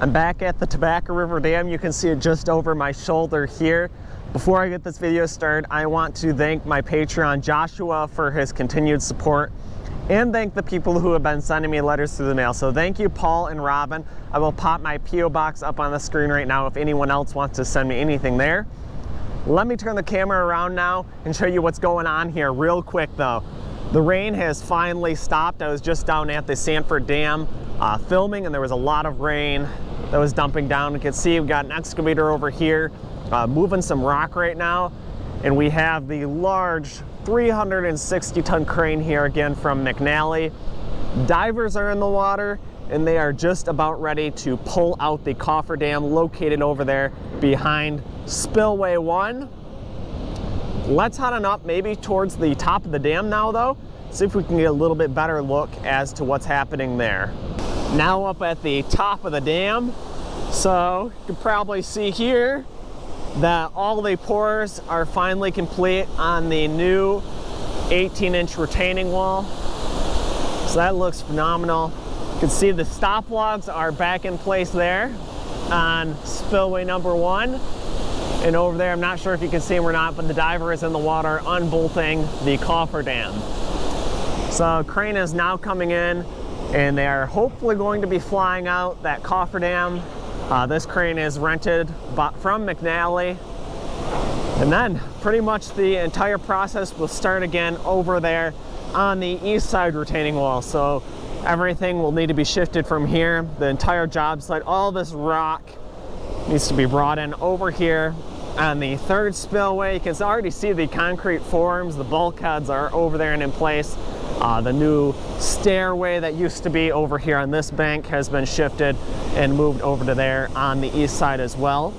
I'm back at the Tobacco River Dam. You can see it just over my shoulder here. Before I get this video started, I want to thank my Patreon Joshua for his continued support and thank the people who have been sending me letters through the mail. So thank you, Paul and Robin. I will pop my P.O. box up on the screen right now if anyone else wants to send me anything there. Let me turn the camera around now and show you what's going on here real quick though. The rain has finally stopped. I was just down at the Sanford Dam filming, and there was a lot of rain that was dumping down. You can see we've got an excavator over here moving some rock right now, and we have the large 360-ton crane here again from McNally. Divers are in the water, and they are just about ready to pull out the Cofferdam located over there behind Spillway 1. Let's head on up maybe towards the top of the dam now though, see if we can get a little bit better look as to what's happening there. Now up at the top of the dam, so you can probably see here that all the pours are finally complete on the new 18-inch retaining wall. So that looks phenomenal. You can see the stop logs are back in place there on spillway number 1. And over there, I'm not sure if you can see them or not, but the diver is in the water unbolting the Cofferdam. So crane is now coming in, and they are hopefully going to be flying out that Cofferdam. This crane is rented from McNally. And then pretty much the entire process will start again over there on the east side retaining wall. So everything will need to be shifted from here. The entire job site, all this rock needs to be brought in over here on the third spillway. You can already see the concrete forms, the bulkheads are over there and in place. The new stairway that used to be over here on this bank has been shifted and moved over to there on the east side as well.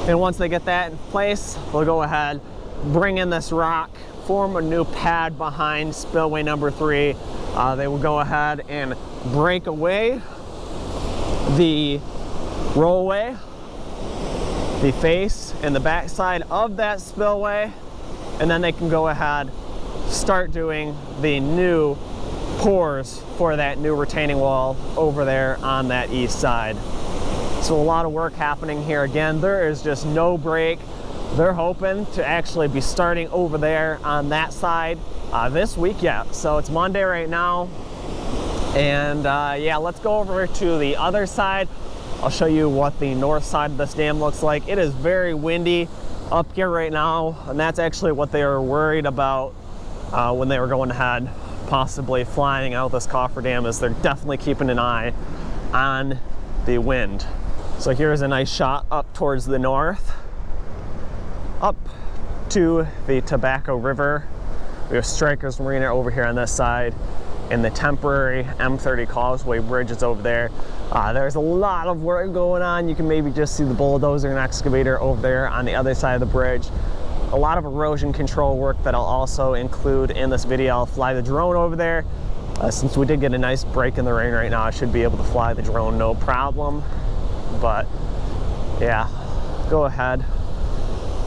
And once they get that in place, they'll go ahead, bring in this rock, form a new pad behind spillway number 3. They will go ahead and break away the rollway, the face and the back side of that spillway, and then they can go ahead, start doing the new pours for that new retaining wall over there on that east side. So a lot of work happening here. Again, there is just no break. They're hoping to actually be starting over there on that side this week yet. So it's Monday right now, and yeah, let's go over to the other side. I'll show you what the north side of this dam looks like. It is very windy up here right now, and that's actually what they were worried about when they were going ahead, possibly flying out this Cofferdam, is they're definitely keeping an eye on the wind. So here's a nice shot up towards the north, up to the Tobacco River. We have Strikers Marina over here on this side, and the temporary M30 Causeway Bridge is over there. There's a lot of work going on. You can maybe just see the bulldozer and excavator over there on the other side of the bridge. A lot of erosion control work that I'll also include in this video. I'll fly the drone over there. Since we did get a nice break in the rain right now, I should be able to fly the drone no problem. But yeah, go ahead,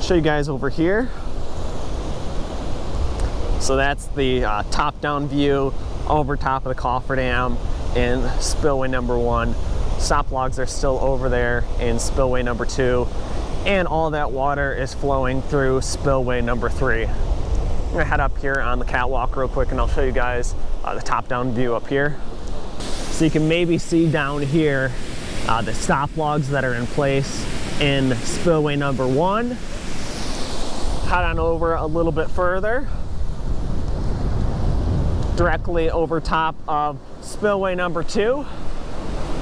show you guys over here. So that's the top-down view over top of the Cofferdam in spillway number 1. Stop logs are still over there in spillway number 2, and all that water is flowing through spillway number 3. I'm gonna head up here on the catwalk real quick, and I'll show you guys the top-down view up here. So you can maybe see down here the stop logs that are in place in spillway number 1. Head on over a little bit further, directly over top of spillway number 2.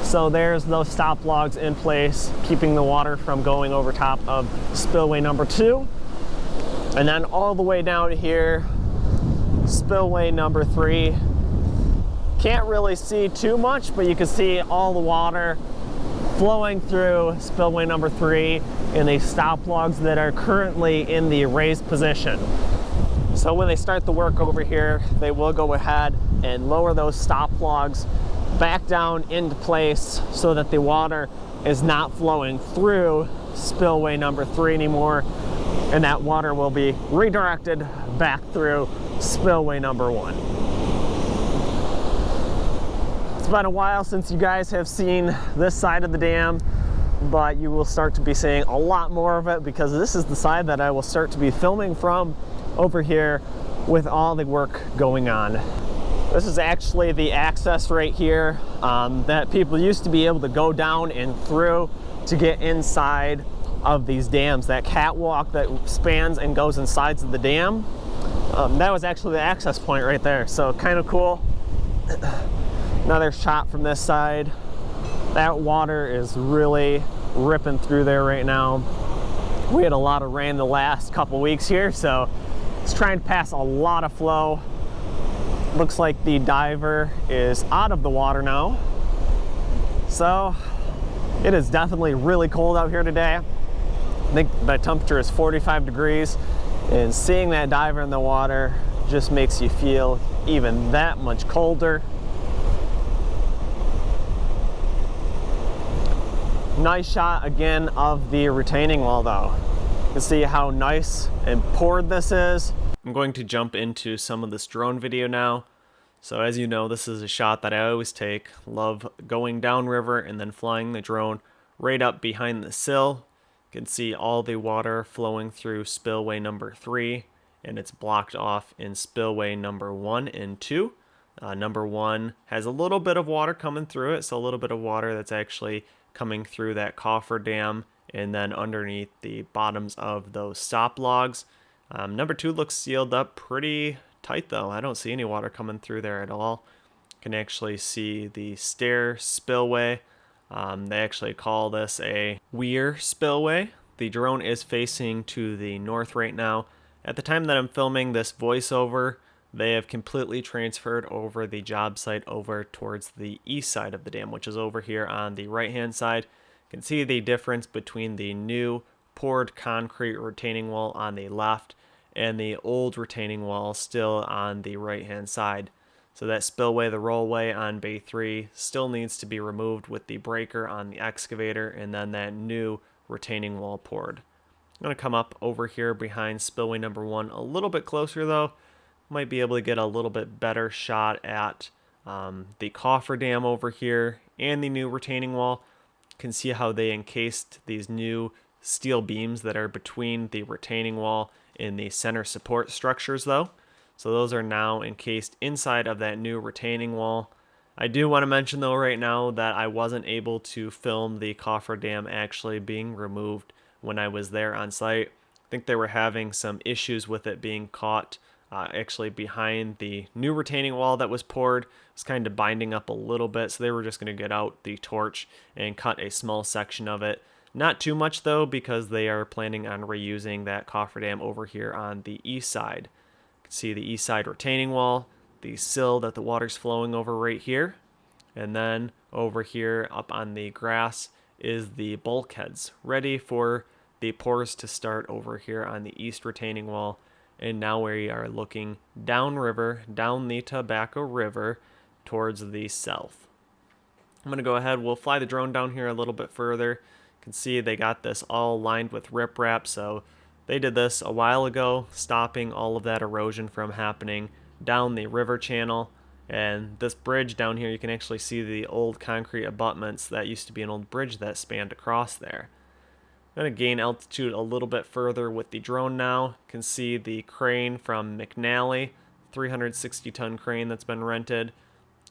So there's those stop logs in place, keeping the water from going over top of spillway number 2. And then all the way down here, spillway number 3. Can't really see too much, but you can see all the water flowing through spillway number 3 in the stop logs that are currently in the raised position. So when they start the work over here, they will go ahead and lower those stop logs back down into place so that the water is not flowing through spillway number 3 anymore, and that water will be redirected back through spillway number 1. It's been a while since you guys have seen this side of the dam, but you will start to be seeing a lot more of it because this is the side that I will start to be filming from over here with all the work going on. This is actually the access right here that people used to be able to go down and through to get inside of these dams. That catwalk that spans and goes inside of the dam, that was actually the access point right there. So kind of cool. Another shot from this side. That water is really ripping through there right now. We had a lot of rain the last couple weeks here, so it's trying to pass a lot of flow. Looks like the diver is out of the water now. So it is definitely really cold out here today. I think the temperature is 45 degrees, and seeing that diver in the water just makes you feel even that much colder. Nice shot again of the retaining wall though. You can see how nice and poured this is. I'm going to jump into some of this drone video now. So as you know, this is a shot that I always take. Love going downriver and then flying the drone right up behind the sill. You can see all the water flowing through spillway number 3, and it's blocked off in spillway number 1 and 2. Number 1 has a little bit of water coming through it, so a little bit of water that's actually coming through that Cofferdam and then underneath the bottoms of those stop logs. Number 2 looks sealed up pretty tight though. I don't see any water coming through there at all. You can actually see the stair spillway. They actually call this a weir spillway. The drone is facing to the north right now. At the time that I'm filming this voiceover, they have completely transferred over the job site over towards the east side of the dam, which is over here on the right hand side. You can see the difference between the new poured concrete retaining wall on the left and the old retaining wall still on the right hand side. So that spillway, the rollway on Bay 3, still needs to be removed with the breaker on the excavator, and then that new retaining wall poured. I'm going to come up over here behind spillway number 1 a little bit closer though. Might be able to get a little bit better shot at the Cofferdam over here and the new retaining wall. You can see how they encased these new steel beams that are between the retaining wall and the center support structures though. So those are now encased inside of that new retaining wall. I do want to mention though right now that I wasn't able to film the Cofferdam actually being removed when I was there on site. I think they were having some issues with it being caught actually behind the new retaining wall that was poured. It's kind of binding up a little bit, so they were just going to get out the torch and cut a small section of it. Not too much though, because they are planning on reusing that Cofferdam over here on the east side. You can see the east side retaining wall, the sill that the water's flowing over right here, and then over here up on the grass is the bulkheads, ready for the pours to start over here on the east retaining wall. And now we are looking downriver, down the Tobacco River towards the south. I'm going to go ahead, we'll fly the drone down here a little bit further. You can see they got this all lined with riprap, so they did this a while ago, stopping all of that erosion from happening down the river channel. And this bridge down here, you can actually see the old concrete abutments. That used to be an old bridge that spanned across there. I'm going to gain altitude a little bit further with the drone now. You can see the crane from McNally, 360-ton crane that's been rented.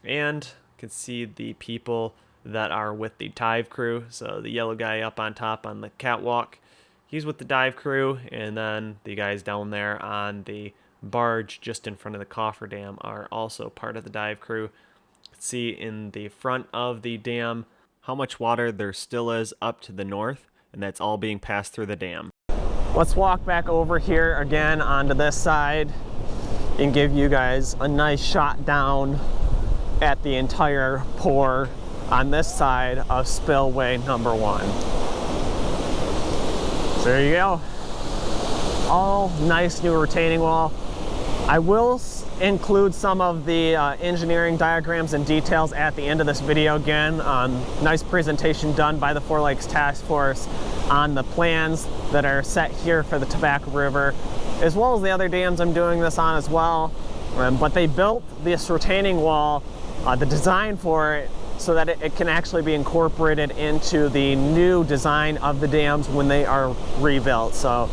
And you can see the people that are with the dive crew. So the yellow guy up on top on the catwalk, he's with the dive crew. And then the guys down there on the barge just in front of the Cofferdam are also part of the dive crew. You can see in the front of the dam how much water there still is up to the north, and that's all being passed through the dam. Let's walk back over here again onto this side and give you guys a nice shot down at the entire pour on this side of spillway number 1. So there you go. All nice new retaining wall. I will include some of the engineering diagrams and details at the end of this video again. Nice presentation done by the Four Lakes Task Force on the plans that are set here for the Tobacco River, as well as the other dams I'm doing this on as well. But they built this retaining wall the design for it so that it can actually be incorporated into the new design of the dams when they are rebuilt. So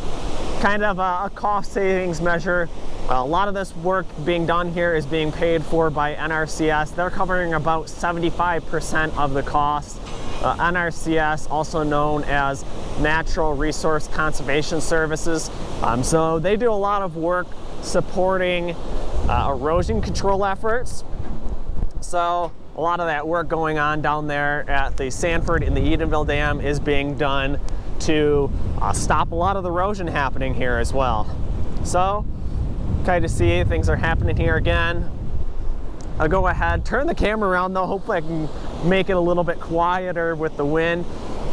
kind of a cost savings measure. A lot of this work being done here is being paid for by NRCS. They're covering about 75% of the cost. NRCS, also known as Natural Resource Conservation Services. So they do a lot of work supporting erosion control efforts. So a lot of that work going on down there at the Sanford and the Edenville Dam is being done to stop a lot of the erosion happening here as well. So kind of see things are happening here again. I'll go ahead, turn the camera around though. Hopefully I can make it a little bit quieter with the wind.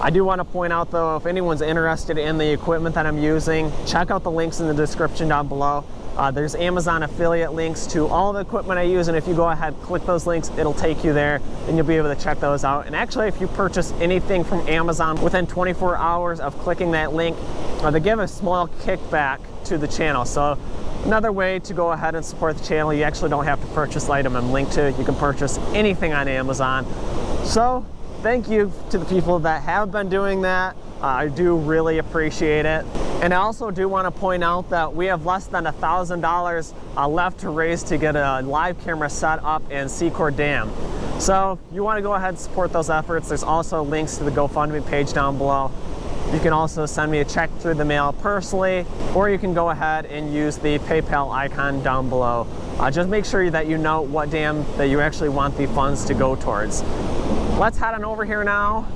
I do want to point out though, if anyone's interested in the equipment that I'm using, check out the links in the description down below. There's Amazon affiliate links to all the equipment I use, and if you go ahead, click those links, it'll take you there and you'll be able to check those out. And actually, if you purchase anything from Amazon within 24 hours of clicking that link, they give a small kickback to the channel. So another way to go ahead and support the channel, you actually don't have to purchase the item I'm linked to. You can purchase anything on Amazon. So thank you to the people that have been doing that. I do really appreciate it. And I also do want to point out that we have less than $1,000 left to raise to get a live camera set up in Secord Dam. So if you want to go ahead and support those efforts, there's also links to the GoFundMe page down below. You can also send me a check through the mail personally, or you can go ahead and use the PayPal icon down below. Just make sure that you know what dam that you actually want the funds to go towards. Let's head on over here now.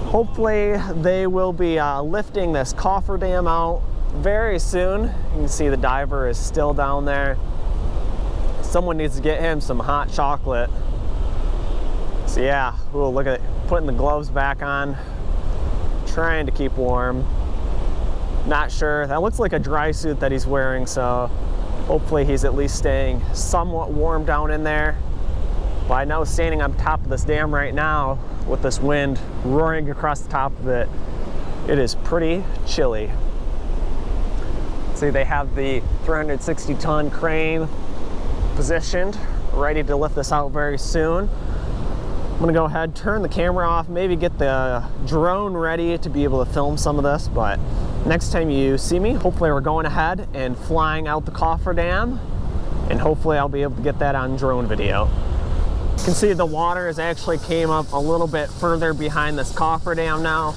Hopefully they will be lifting this Cofferdam out very soon. You can see the diver is still down there. Someone needs to get him some hot chocolate. So yeah, ooh, look at it, putting the gloves back on, trying to keep warm. Not sure, that looks like a dry suit that he's wearing, so hopefully he's at least staying somewhat warm down in there. But I know standing on top of this dam right now with this wind roaring across the top of it, it is pretty chilly. See, they have the 360-ton crane positioned, ready to lift this out very soon. I'm gonna go ahead, turn the camera off, maybe get the drone ready to be able to film some of this, but next time you see me, hopefully we're going ahead and flying out the Cofferdam, and hopefully I'll be able to get that on drone video. You can see the water has actually came up a little bit further behind this Cofferdam now.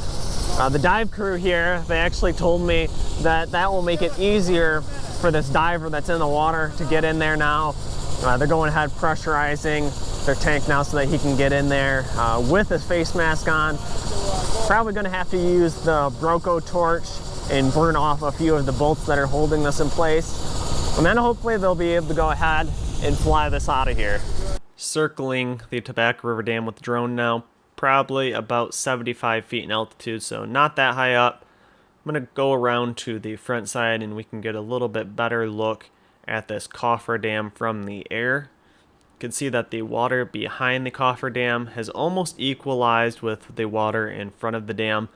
The dive crew here, they actually told me that that will make it easier for this diver that's in the water to get in there now. They're going ahead pressurizing their tank now so that he can get in there with his face mask on. Probably going to have to use the Broco torch and burn off a few of the bolts that are holding this in place. And then hopefully they'll be able to go ahead and fly this out of here. Circling the Tobacco River Dam with the drone now, probably about 75 feet in altitude, so not that high up. I'm going to go around to the front side and we can get a little bit better look at this Cofferdam from the air. You can see that the water behind the Cofferdam has almost equalized with the water in front of the dam.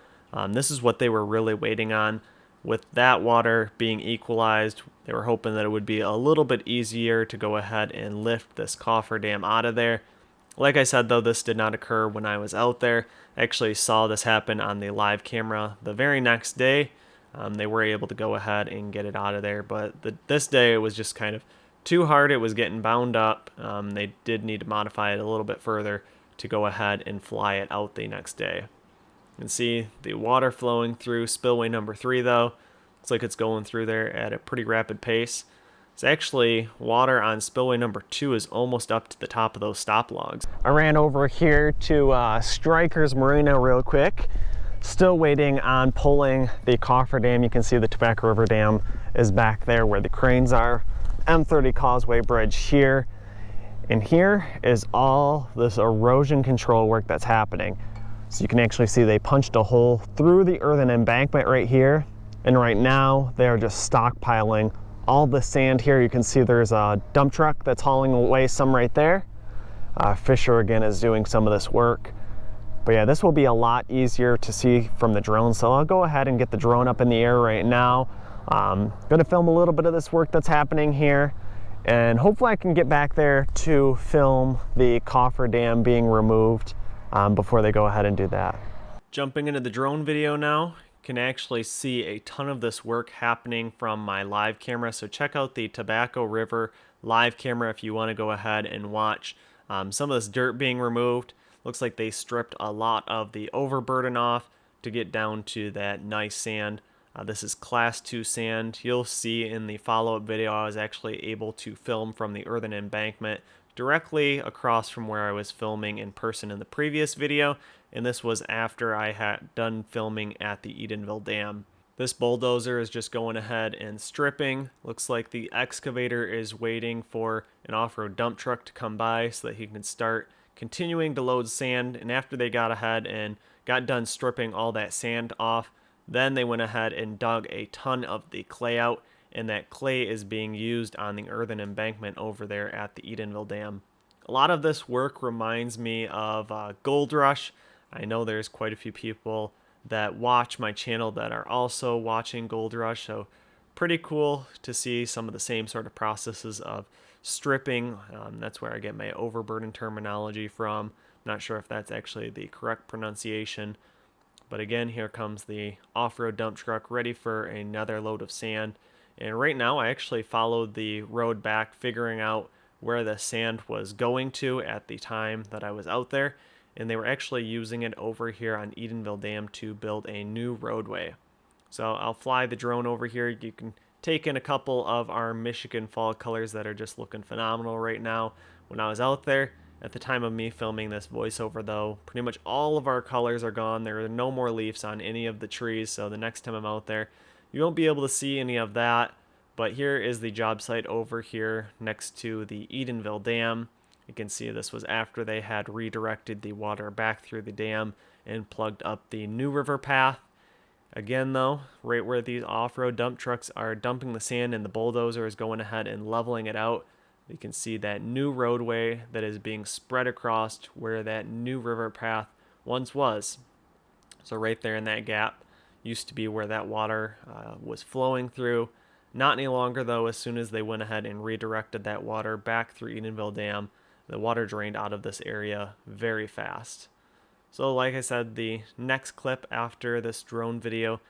This is what they were really waiting on. With that water being equalized, they were hoping that it would be a little bit easier to go ahead and lift this Cofferdam out of there. Like I said though, this did not occur when I was out there. I actually saw this happen on the live camera the very next day. They were able to go ahead and get it out of there, but this day it was just kind of too hard. It was getting bound up. They did need to modify it a little bit further to go ahead and fly it out the next day. You can see the water flowing through spillway number 3 though. Looks like it's going through there at a pretty rapid pace. It's actually water on spillway number 2 is almost up to the top of those stop logs. I ran over here to Stryker's Marina real quick. Still waiting on pulling the Cofferdam. You can see the Tobacco River Dam is back there where the cranes are. M30 Causeway Bridge here. And here is all this erosion control work that's happening. So you can actually see they punched a hole through the earthen embankment right here. And right now they are just stockpiling all the sand here. You can see there's a dump truck that's hauling away some right there. Fisher again is doing some of this work. But yeah, this will be a lot easier to see from the drone. So I'll go ahead and get the drone up in the air right now. Gonna film a little bit of this work that's happening here. And hopefully I can get back there to film the Cofferdam being removed before they go ahead and do that. Jumping into the drone video now, you can actually see a ton of this work happening from my live camera. So check out the Tobacco River live camera if you want to go ahead and watch some of this dirt being removed. Looks like they stripped a lot of the overburden off to get down to that nice sand. This is class 2 sand. You'll see in the follow-up video I was actually able to film from the earthen embankment directly across from where I was filming in person in the previous video, and this was after I had done filming at the Edenville Dam. This bulldozer is just going ahead and stripping. Looks like the excavator is waiting for an off-road dump truck to come by so that he can start continuing to load sand. And after they got ahead and got done stripping all that sand off, then they went ahead and dug a ton of the clay out, and that clay is being used on the earthen embankment over there at the Edenville Dam. A lot of this work reminds me of Gold Rush. I know there's quite a few people that watch my channel that are also watching Gold Rush, so pretty cool to see some of the same sort of processes of stripping. That's where I get my overburden terminology from. I'm not sure if that's actually the correct pronunciation. But again, here comes the off-road dump truck ready for another load of sand. And right now I actually followed the road back, figuring out where the sand was going to at the time that I was out there. And they were actually using it over here on Edenville Dam to build a new roadway. So I'll fly the drone over here. You can take in a couple of our Michigan fall colors that are just looking phenomenal right now. When I was out there, at the time of me filming this voiceover though, pretty much all of our colors are gone. There are no more leaves on any of the trees, so the next time I'm out there, you won't be able to see any of that. But here is the job site over here next to the Edenville Dam. You can see this was after they had redirected the water back through the dam and plugged up the new river path. Again though, right where these off-road dump trucks are dumping the sand and the bulldozer is going ahead and leveling it out, you can see that new roadway that is being spread across where that new river path once was. So right there in that gap used to be where that water was flowing through. Not any longer though. As soon as they went ahead and redirected that water back through Edenville Dam, the water drained out of this area very fast. So like I said, the next clip after this drone video,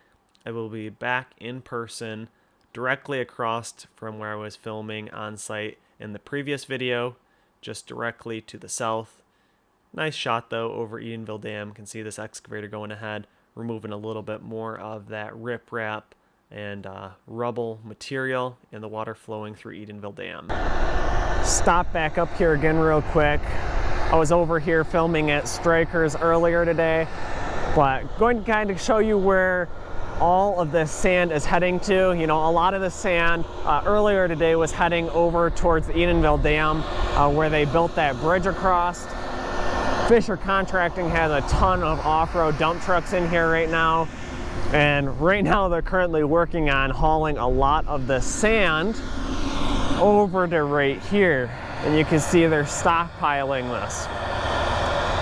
I will be back in person directly across from where I was filming on site in the previous video, just directly to the south. Nice shot though over Edenville Dam. You can see this excavator going ahead, removing a little bit more of that riprap and rubble material and the water flowing through Edenville Dam. Stop back up here again real quick. I was over here filming at Strikers earlier today, but going to kind of show you where all of this sand is heading to. You know, a lot of the sand earlier today was heading over towards the Edenville Dam where they built that bridge across. Fisher Contracting has a ton of off-road dump trucks in here right now, and right now they're currently working on hauling a lot of the sand over to right here, and you can see they're stockpiling this.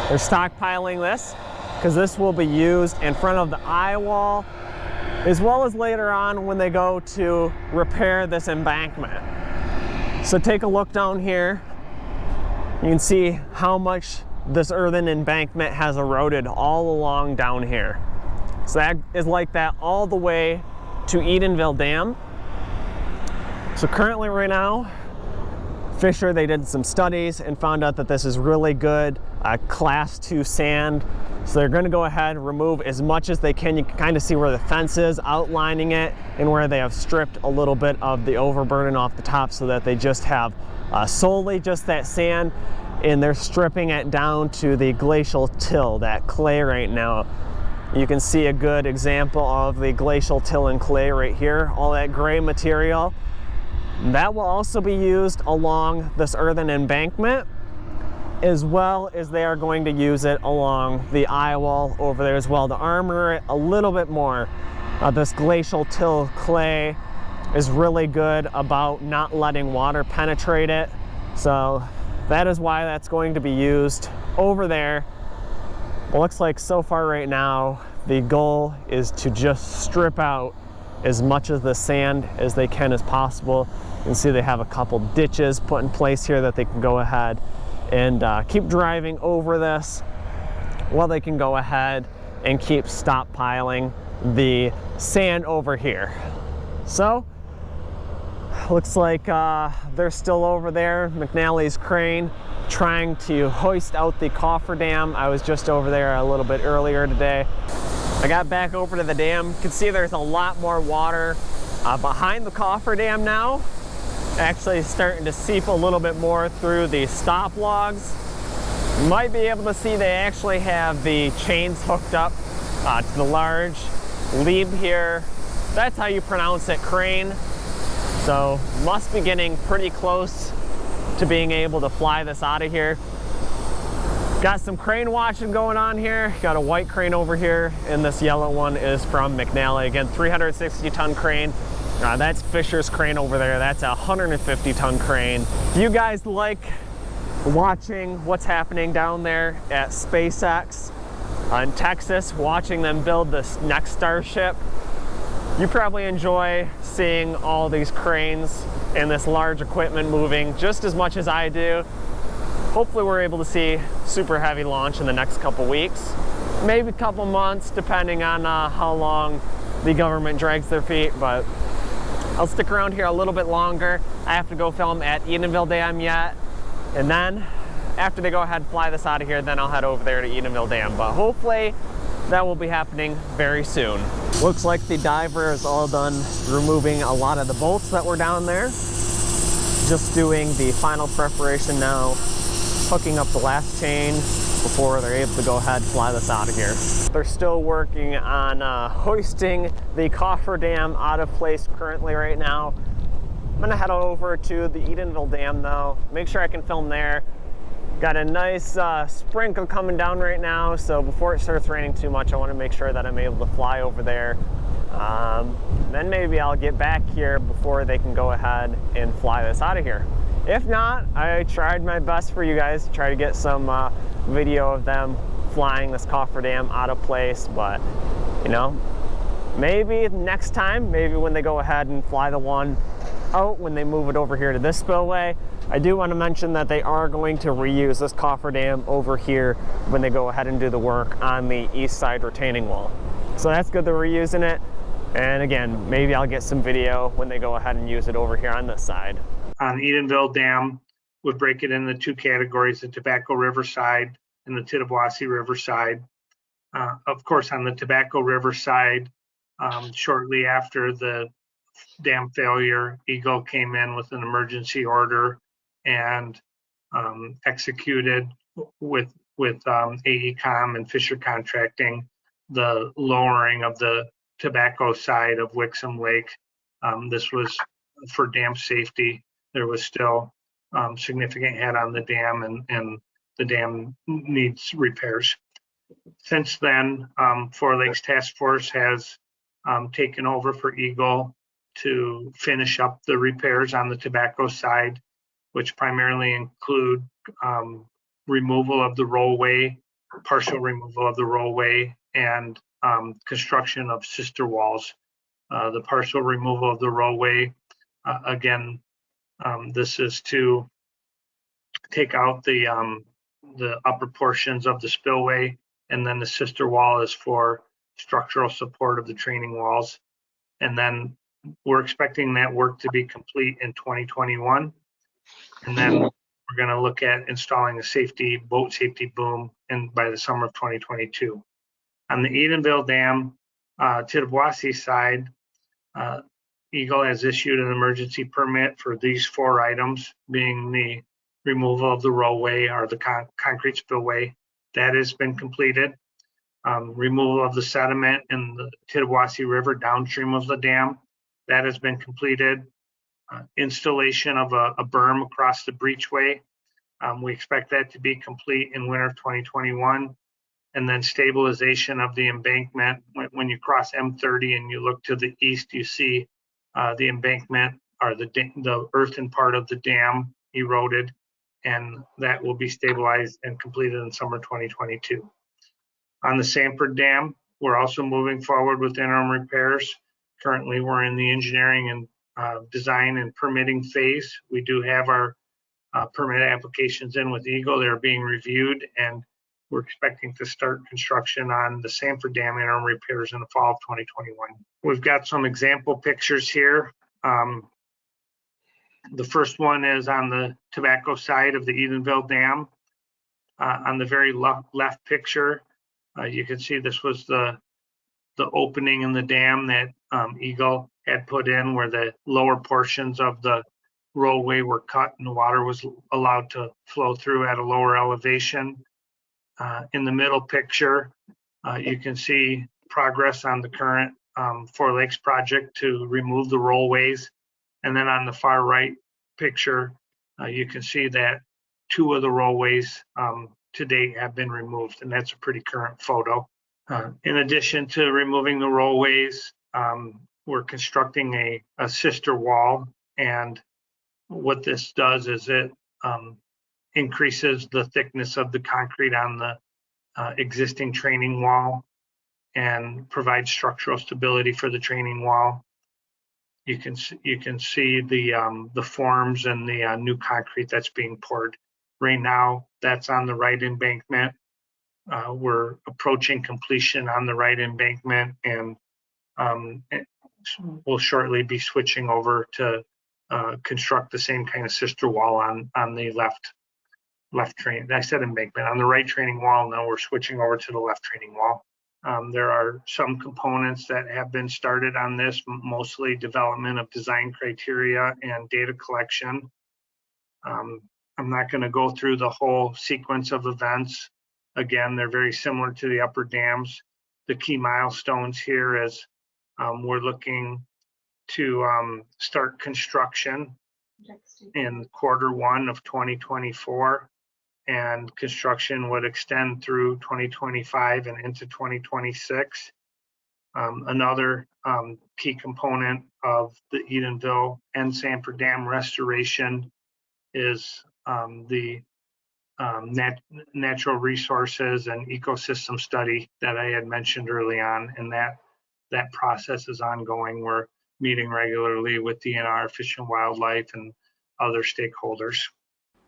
They're stockpiling this because this will be used in front of the eye wall, as well as later on when they go to repair this embankment. So take a look down here. You can see how much this earthen embankment has eroded all along down here. So that is like that all the way to Edenville Dam. So currently right now, Fisher, they did some studies and found out that this is really good class 2 sand. So they're going to go ahead and remove as much as they can. You can kind of see where the fence is, outlining it, and where they have stripped a little bit of the overburden off the top so that they just have solely just that sand, and they're stripping it down to the glacial till, that clay right now. You can see a good example of the glacial till and clay right here, all that gray material. That will also be used along this earthen embankment, as well as they are going to use it along the eye wall over there as well to armor it a little bit more. This glacial till clay is really good about not letting water penetrate it. So that is why that's going to be used over there. It looks like so far right now, the goal is to just strip out as much of the sand as they can as possible. You can see they have a couple ditches put in place here that they can go ahead and keep driving over this, while they can go ahead and keep stockpiling the sand over here. So looks like they're still over there, McNally's crane, trying to hoist out the Cofferdam. I was just over there a little bit earlier today. I got back over to the dam. You can see there's a lot more water behind the Cofferdam now. Actually starting to seep a little bit more through the stop logs. You might be able to see they actually have the chains hooked up to the large lead here. That's how you pronounce it, crane. So must be getting pretty close to being able to fly this out of here. Got some crane watching going on here. Got a white crane over here, and this yellow one is from McNally. Again, 360-ton crane. That's Fisher's crane over there. That's a 150-ton crane. If you guys like watching what's happening down there at SpaceX in Texas, watching them build this next Starship, you probably enjoy seeing all these cranes and this large equipment moving just as much as I do. Hopefully we're able to see super heavy launch in the next couple weeks, maybe a couple months, depending on how long the government drags their feet, but I'll stick around here a little bit longer. I have to go film at Edenville Dam yet, and then after they go ahead and fly this out of here, then I'll head over there to Edenville Dam, but hopefully that will be happening very soon. Looks like the diver is all done removing a lot of the bolts that were down there. Just doing the final preparation now, hooking up the last chain before they're able to go ahead and fly this out of here. They're still working on hoisting the Cofferdam out of place currently right now. I'm gonna head over to the Edenville Dam though, make sure I can film there. Got a nice sprinkle coming down right now, so before it starts raining too much, I want to make sure that I'm able to fly over there. Then maybe I'll get back here before they can go ahead and fly this out of here. If not, I tried my best for you guys to try to get some video of them flying this Cofferdam out of place, but you know, maybe next time, maybe when they go ahead and fly the one out, when they move it over here to this spillway. I do want to mention that they are going to reuse this Cofferdam over here when they go ahead and do the work on the east side retaining wall. So that's good they're reusing it. And again, maybe I'll get some video when they go ahead and use it over here on this side. On Edenville Dam, would break it into two categories, the Tobacco River side and the Tittabawassee River side. Of course, on the Tobacco River side, shortly after the dam failure, Eagle came in with an emergency order and executed with AECOM and Fisher Contracting the lowering of the tobacco side of Wixom Lake. This was for dam safety. There was still significant head on the dam, and the dam needs repairs. Since then, Four Lakes Task Force has taken over for Eagle to finish up the repairs on the tobacco side, which primarily include removal of the rollway, partial removal of the rollway, and construction of sister walls. The partial removal of the rollway, again, this is to take out the upper portions of the spillway, and then the sister wall is for structural support of the training walls. And then we're expecting that work to be complete in 2021. And then we're going to look at installing a boat safety boom by the summer of 2022. On the Edenville Dam, Tittabawassee side, Eagle has issued an emergency permit for these four items, being the removal of the rollway or the concrete spillway. That has been completed. Removal of the sediment in the Tittabawassee River downstream of the dam. That has been completed. Installation of a berm across the breachway. We expect that to be complete in winter of 2021. And then stabilization of the embankment. When you cross M30 and you look to the east, you see the embankment or the earthen part of the dam eroded, and that will be stabilized and completed in summer 2022. On the Sanford Dam, we're also moving forward with interim repairs. Currently, we're in the engineering and design and permitting phase. We do have our permit applications in with Eagle. They're being reviewed, and we're expecting to start construction on the Sanford Dam interim repairs in the fall of 2021. We've got some example pictures here. The first one is on the tobacco side of the Edenville Dam. On the very left picture, you can see this was the opening in the dam that Eagle had put in, where the lower portions of the roadway were cut and the water was allowed to flow through at a lower elevation. In the middle picture, you can see progress on the current Four Lakes project to remove the rollways. And then on the far right picture, you can see that 2 of the rollways to date have been removed, and that's a pretty current photo. In addition to removing the rollways, we're constructing a sister wall, and what this does is it increases the thickness of the concrete on the existing training wall and provides structural stability for the training wall. You can see the forms and the new concrete that's being poured. Right now, that's on the right embankment. We're approaching completion on the right embankment, and we'll shortly be switching over to construct the same kind of sister wall on the left train. I said embankment. On the right training wall, now we're switching over to the left training wall. There are some components that have been started on this, mostly development of design criteria and data collection. I'm not going to go through the whole sequence of events. Again, they're very similar to the upper dams. The key milestones here is we're looking to start construction in Q1 of 2024, and construction would extend through 2025 and into 2026. Another key component of the Edenville and Sanford Dam restoration is the natural resources and ecosystem study that I had mentioned early on, and that process is ongoing. We're meeting regularly with DNR, Fish and Wildlife, and other stakeholders.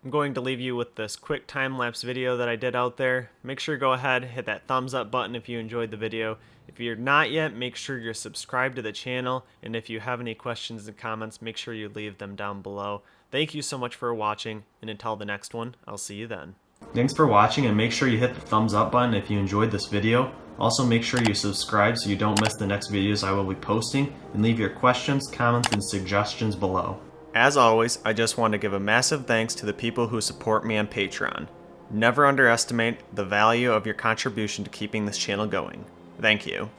I'm going to leave you with this quick time-lapse video that I did out there. Make sure to go ahead, hit that thumbs up button if you enjoyed the video. If you're not yet, make sure you're subscribed to the channel, and if you have any questions and comments, make sure you leave them down below. Thank you so much for watching, and until the next one, I'll see you then. Thanks for watching, and make sure you hit the thumbs up button if you enjoyed this video. Also, make sure you subscribe so you don't miss the next videos I will be posting, and leave your questions, comments, and suggestions below. As always, I just want to give a massive thanks to the people who support me on Patreon. Never underestimate the value of your contribution to keeping this channel going. Thank you.